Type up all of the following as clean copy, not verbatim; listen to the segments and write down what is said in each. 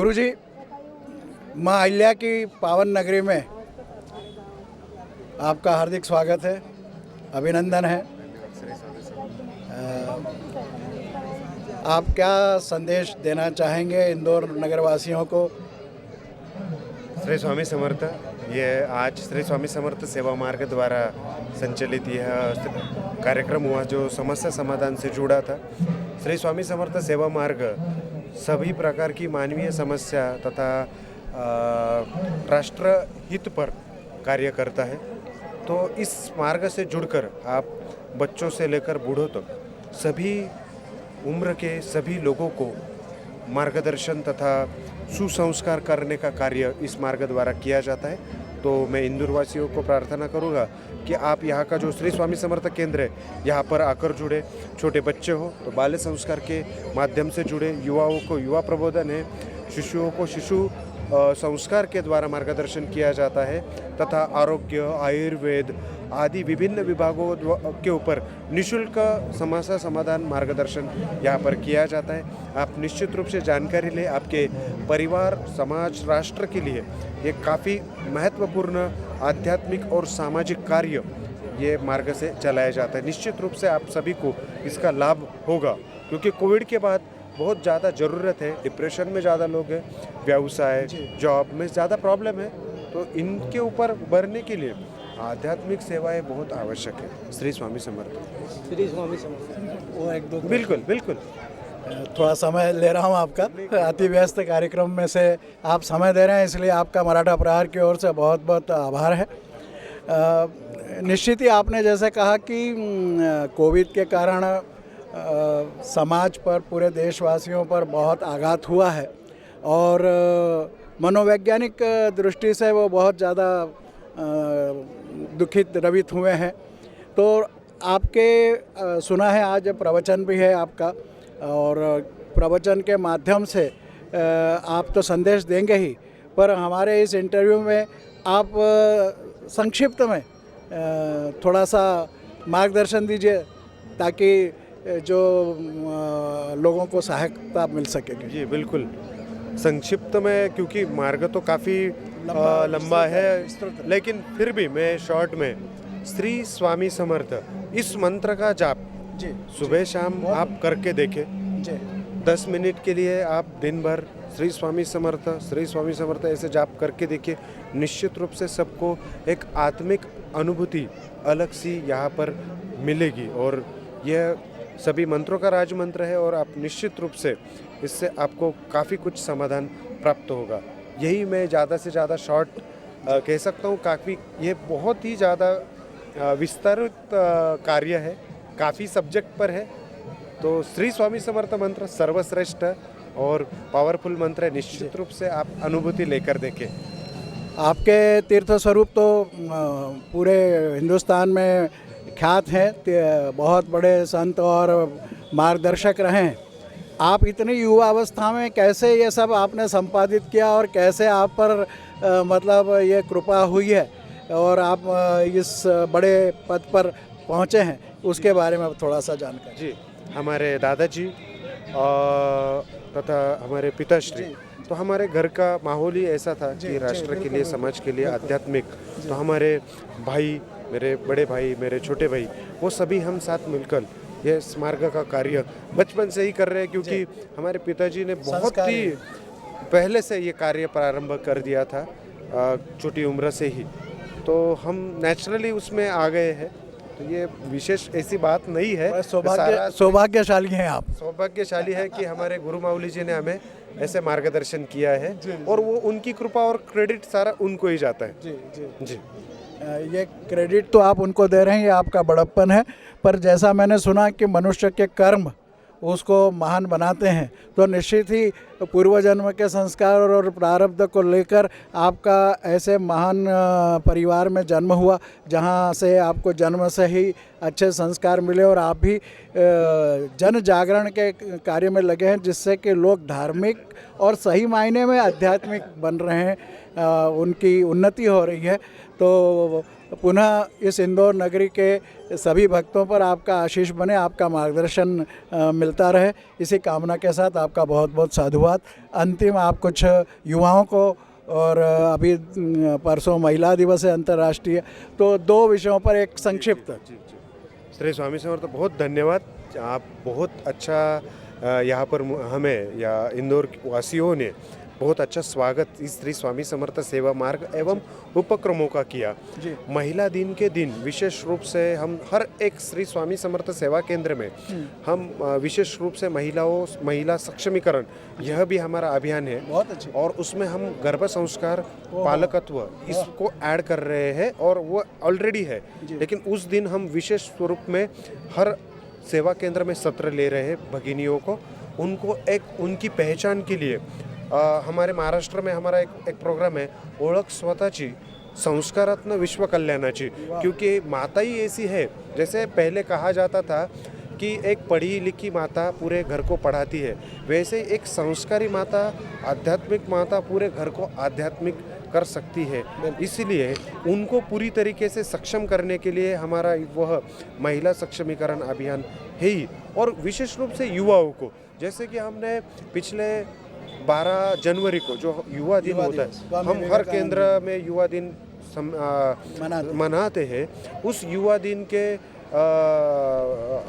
गुरुजी, माँ अहिल्या की पावन नगरी में आपका हार्दिक स्वागत है, अभिनंदन है। आप क्या संदेश देना चाहेंगे इंदौर नगरवासियों को? श्री स्वामी समर्थ, ये आज श्री स्वामी समर्थ सेवा मार्ग द्वारा संचालित यह कार्यक्रम हुआ जो समस्या समाधान से जुड़ा था। श्री स्वामी समर्थ सेवा मार्ग सभी प्रकार की मानवीय समस्या तथा राष्ट्र हित पर कार्य करता है। तो इस मार्ग से जुड़कर आप बच्चों से लेकर बूढ़ों तक सभी उम्र के सभी लोगों को मार्गदर्शन तथा सुसंस्कार करने का कार्य इस मार्ग द्वारा किया जाता है। तो मैं इंदौर वासियों को प्रार्थना करूंगा कि आप यहाँ का जो श्री स्वामी समर्थ केंद्र है यहाँ पर आकर जुड़े। छोटे बच्चे हो तो बाल्य संस्कार के माध्यम से जुड़े, युवाओं को युवा प्रबोधन है, शिशुओं को शिशु संस्कार के द्वारा मार्गदर्शन किया जाता है तथा आरोग्य, आयुर्वेद आदि विभिन्न विभागों के ऊपर निःशुल्क समस्या समाधान मार्गदर्शन यहाँ पर किया जाता है। आप निश्चित रूप से जानकारी लें। आपके परिवार, समाज, राष्ट्र के लिए ये काफ़ी महत्वपूर्ण आध्यात्मिक और सामाजिक कार्य ये मार्ग से चलाया जाता है। निश्चित रूप से आप सभी को इसका लाभ होगा क्योंकि कोविड के बाद बहुत ज़्यादा ज़रूरत है। डिप्रेशन में ज़्यादा लोग हैं, व्यवसाय, जॉब में ज़्यादा प्रॉब्लम है। तो इनके ऊपर उभरने के लिए आध्यात्मिक सेवाएं बहुत आवश्यक है। श्री स्वामी समर्थ। श्री स्वामी समर्थ। वो एक दो बिल्कुल बिल्कुल। थोड़ा समय ले रहा हूँ आपका, अति व्यस्त कार्यक्रम में से आप समय दे रहे हैं, इसलिए आपका मराठा प्रहार की ओर से बहुत बहुत आभार है। निश्चित ही आपने जैसे कहा कि कोविड के कारण समाज पर, पूरे देशवासियों पर बहुत आघात हुआ है और मनोवैज्ञानिक दृष्टि से वो बहुत ज़्यादा दुखित द्रवित हुए हैं। तो आपके सुना है आज प्रवचन भी है आपका और प्रवचन के माध्यम से आप तो संदेश देंगे ही, पर हमारे इस इंटरव्यू में आप संक्षिप्त में थोड़ा सा मार्गदर्शन दीजिए ताकि जो लोगों को सहायता मिल सके। जी बिल्कुल, संक्षिप्त में, क्योंकि मार्ग तो काफ़ी लंबा है, लेकिन फिर भी मैं शॉर्ट में श्री स्वामी समर्थ इस मंत्र का जाप सुबह शाम आप करके देखें। 10 मिनट के लिए आप दिन भर श्री स्वामी समर्थ ऐसे जाप करके देखिए। निश्चित रूप से सबको एक आत्मिक अनुभूति अलग सी यहाँ पर मिलेगी और यह सभी मंत्रों का राज मंत्र है और आप निश्चित रूप से इससे आपको काफ़ी कुछ समाधान प्राप्त होगा। यही मैं ज़्यादा से ज़्यादा शॉर्ट कह सकता हूँ। काफ़ी ये बहुत ही ज़्यादा विस्तारित कार्य है, काफ़ी सब्जेक्ट पर है। तो श्री स्वामी समर्थ मंत्र सर्वश्रेष्ठ और पावरफुल मंत्र है। निश्चित रूप से आप अनुभूति लेकर देखें। आपके तीर्थ स्वरूप तो पूरे हिंदुस्तान में ख्यात हैं, बहुत बड़े संत और मार्गदर्शक रहे हैं। आप इतनी युवा अवस्था में कैसे ये सब आपने संपादित किया और कैसे आप पर मतलब ये कृपा हुई है और आप इस बड़े पद पर पहुँचे हैं, उसके बारे में थोड़ा सा जानकारी। जी, हमारे दादाजी तथा हमारे पिताश्री, तो हमारे घर का माहौल ही ऐसा था कि राष्ट्र के लिए, समाज के लिए आध्यात्मिक। तो हमारे भाई, मेरे बड़े भाई, मेरे छोटे भाई, वो सभी हम साथ मिलकर ये मार्ग का कार्य बचपन से ही कर रहे हैं क्योंकि हमारे पिताजी ने बहुत ही पहले से ये कार्य प्रारंभ कर दिया था, छोटी उम्र से ही। तो हम नेचुरली उसमें आ गए हैं। तो ये विशेष ऐसी बात नहीं है। सौभाग्यशाली हैं आप। सौभाग्यशाली है कि हमारे गुरु माऊली जी ने हमें ऐसे मार्गदर्शन किया है और वो उनकी कृपा और क्रेडिट सारा उनको ही जाता है। जी। ये क्रेडिट तो आप उनको दे रहे हैं, ये आपका बड़प्पन है, पर जैसा मैंने सुना कि मनुष्य के कर्म उसको महान बनाते हैं, तो निश्चित ही पूर्व जन्म के संस्कार और प्रारब्ध को लेकर आपका ऐसे महान परिवार में जन्म हुआ जहां से आपको जन्म से ही अच्छे संस्कार मिले और आप भी जन जागरण के कार्य में लगे हैं जिससे कि लोग धार्मिक और सही मायने में आध्यात्मिक बन रहे हैं, उनकी उन्नति हो रही है। तो पुनः इस इंदौर नगरी के सभी भक्तों पर आपका आशीष बने, आपका मार्गदर्शन मिलता रहे, इसी कामना के साथ आपका बहुत बहुत साधुवाद। अंतिम आप कुछ युवाओं को, और अभी परसों महिला दिवस है अंतर्राष्ट्रीय, तो 2 विषयों पर एक संक्षिप्त। श्री स्वामी समर्थ, बहुत धन्यवाद। आप बहुत अच्छा यहाँ पर हमें या इंदौर वासियों ने बहुत अच्छा स्वागत इस श्री स्वामी समर्थ सेवा मार्ग एवं उपक्रमों का किया। महिला दिन के दिन विशेष रूप से हम हर एक श्री स्वामी समर्थ सेवा केंद्र में हम विशेष रूप से महिला सक्षमीकरण, यह भी हमारा अभियान है। बहुत अच्छी। और उसमें हम गर्भ संस्कार, पालकत्व इसको ऐड कर रहे हैं और वो ऑलरेडी है, लेकिन उस दिन हम विशेष स्वरूप में हर सेवा केंद्र में सत्र ले रहे हैं भगिनियों को, उनको एक उनकी पहचान के लिए हमारे महाराष्ट्र में हमारा एक प्रोग्राम है, ओळख स्वतःची संस्कारात्मक विश्व कल्याणाची। क्योंकि माता ही ऐसी है, जैसे पहले कहा जाता था कि एक पढ़ी लिखी माता पूरे घर को पढ़ाती है, वैसे एक संस्कारी माता, आध्यात्मिक माता पूरे घर को आध्यात्मिक कर सकती है। इसलिए उनको पूरी तरीके से सक्षम करने के लिए हमारा वह महिला सक्षमीकरण अभियान है ही। और विशेष रूप से युवाओं को, जैसे कि हमने पिछले 12 जनवरी को जो युवा दिन होता है, हम हर केंद्र में युवा दिन मनाते हैं। उस युवा दिन के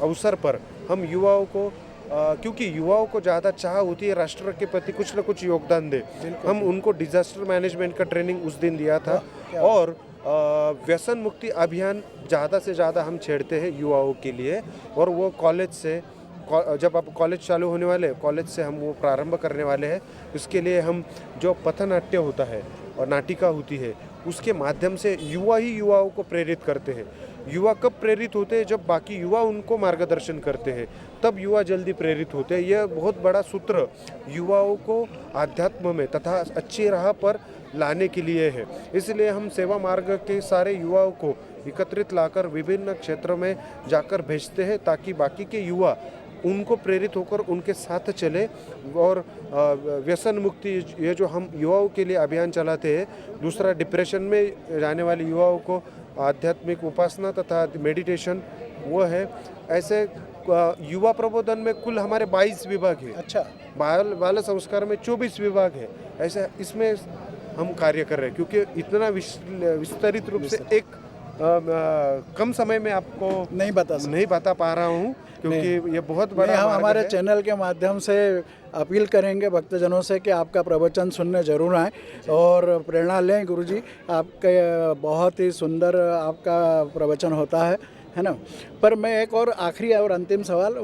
अवसर पर हम युवाओं को, क्योंकि युवाओं को ज़्यादा चाह होती है राष्ट्र के प्रति कुछ न कुछ योगदान दे, हम उनको डिजास्टर मैनेजमेंट का ट्रेनिंग उस दिन दिया था। और व्यसन मुक्ति अभियान ज़्यादा से ज़्यादा हम छेड़ते हैं युवाओं के लिए, और वो कॉलेज से, जब अब कॉलेज चालू होने वाले, कॉलेज से हम वो प्रारंभ करने वाले हैं। उसके लिए हम जो पथनाट्य होता है और नाटिका होती है, उसके माध्यम से युवा ही युवाओं को प्रेरित करते हैं। युवा कब प्रेरित होते हैं? जब बाकी युवा उनको मार्गदर्शन करते हैं, तब युवा जल्दी प्रेरित होते हैं। यह बहुत बड़ा सूत्र युवाओं को आध्यात्म में तथा अच्छी राह पर लाने के लिए है। इसलिए हम सेवा मार्ग के सारे युवाओं को एकत्रित लाकर विभिन्न क्षेत्रों में जाकर भेजते हैं, ताकि बाकी के युवा उनको प्रेरित होकर उनके साथ चले। और व्यसन मुक्ति, ये जो हम युवाओं के लिए अभियान चलाते हैं, दूसरा डिप्रेशन में जाने वाले युवाओं को आध्यात्मिक उपासना तथा मेडिटेशन वो है। ऐसे युवा प्रबोधन में कुल हमारे 22 विभाग है। अच्छा। बाल संस्कार में 24 विभाग है। ऐसे इसमें हम कार्य कर रहे हैं, क्योंकि इतना विस्तरित रूप से एक कम समय में आपको नहीं बता पा रहा हूँ, क्योंकि ये बहुत बड़ा हम हमारे चैनल के माध्यम से अपील करेंगे भक्तजनों से कि आपका प्रवचन सुनने जरूर आएँ और प्रेरणा लें। गुरुजी, आपके बहुत ही सुंदर आपका प्रवचन होता है ना। पर मैं एक और आखिरी और अंतिम सवाल,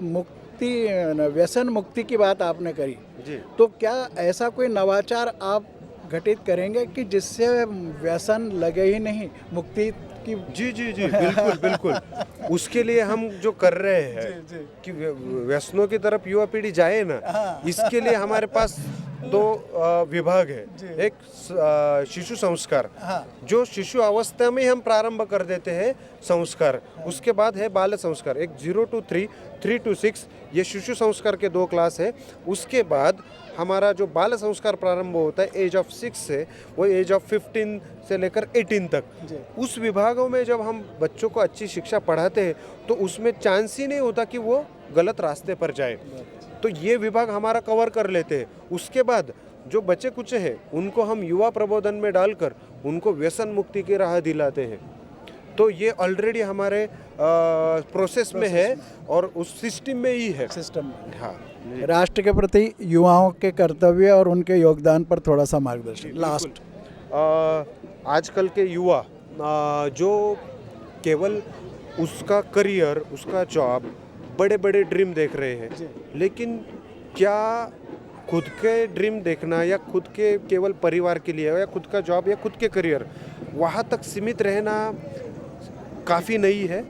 व्यसन मुक्ति की बात आपने करी जी, तो क्या ऐसा कोई नवाचार आप घटित करेंगे कि जिससे व्यसन लगे ही नहीं, मुक्ति की? जी जी जी, बिल्कुल बिल्कुल। उसके लिए हम जो कर रहे हैं कि व्यसनों की तरफ युवा पीढ़ी जाए ना, इसके लिए हमारे पास 2 विभाग है। एक शिशु संस्कार, जो शिशु अवस्था में हम प्रारंभ कर देते हैं संस्कार। उसके बाद है बाल संस्कार, एक 0 to 3, 3 to 6, ये शिशु संस्कार के 2 क्लास है। उसके बाद हमारा जो बाल संस्कार प्रारंभ होता है एज ऑफ 6 से, वो एज ऑफ 15 से लेकर 18 तक। उस विभागों में जब हम बच्चों को अच्छी शिक्षा पढ़ाते हैं, तो उसमें चांस ही नहीं होता कि वो गलत रास्ते पर जाए। तो ये विभाग हमारा कवर कर लेते हैं। उसके बाद जो बच्चे कुछ हैं, उनको हम युवा प्रबोधन में डालकर उनको व्यसन मुक्ति की राह दिलाते हैं। तो ये ऑलरेडी हमारे प्रोसेस में है और उस सिस्टम में ही है। सिस्टम में। हाँ। राष्ट्र के प्रति युवाओं के कर्तव्य और उनके योगदान पर थोड़ा सा मार्गदर्शन लास्ट। आजकल के युवा जो केवल उसका करियर, उसका जॉब, बड़े बड़े ड्रीम देख रहे हैं, लेकिन क्या खुद के ड्रीम देखना या खुद के केवल परिवार के लिए या खुद का जॉब या खुद के करियर, वहाँ तक सीमित रहना काफ़ी नहीं है।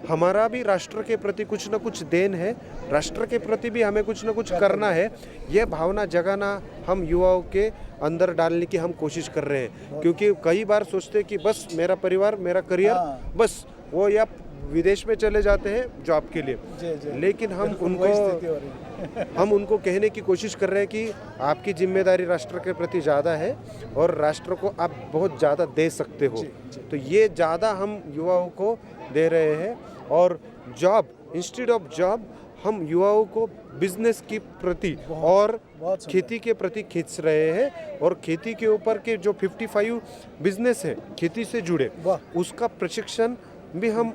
हमारा भी राष्ट्र के प्रति कुछ न कुछ देन है, राष्ट्र के प्रति भी हमें कुछ न कुछ करना है। ये भावना जगाना हम युवाओं के अंदर डालने की हम कोशिश कर रहे हैं। क्योंकि कई बार सोचते कि बस मेरा परिवार, मेरा करियर, बस वो, या विदेश में चले जाते हैं जॉब के लिए, जी जी, लेकिन हम बिल्कुल वही स्थिति उनको हो रही है। हम उनको कहने की कोशिश कर रहे हैं कि आपकी जिम्मेदारी राष्ट्र के प्रति ज़्यादा है और राष्ट्र को आप बहुत ज़्यादा दे सकते हो। तो ये ज़्यादा हम युवाओं को दे रहे हैं और जॉब इंस्टेड ऑफ जॉब हम युवाओं को बिजनेस के प्रति और बहुत सुंदर। खेती के प्रति खींच रहे हैं और खेती के ऊपर के जो 55 बिजनेस है खेती से जुड़े, वाह। उसका प्रशिक्षण भी हम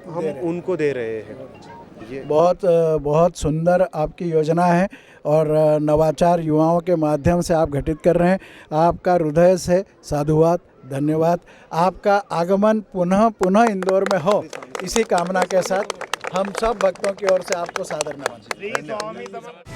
उनको दे रहे हैं। ये बहुत सुंदर आपकी योजना है और नवाचार युवाओं के माध्यम से आप घटित कर रहे हैं। आपका हृदय से साधुवाद, धन्यवाद। आपका आगमन पुनः पुनः इंदौर में हो, इसी कामना के साथ हम सब भक्तों की ओर से आपको सादर नमन।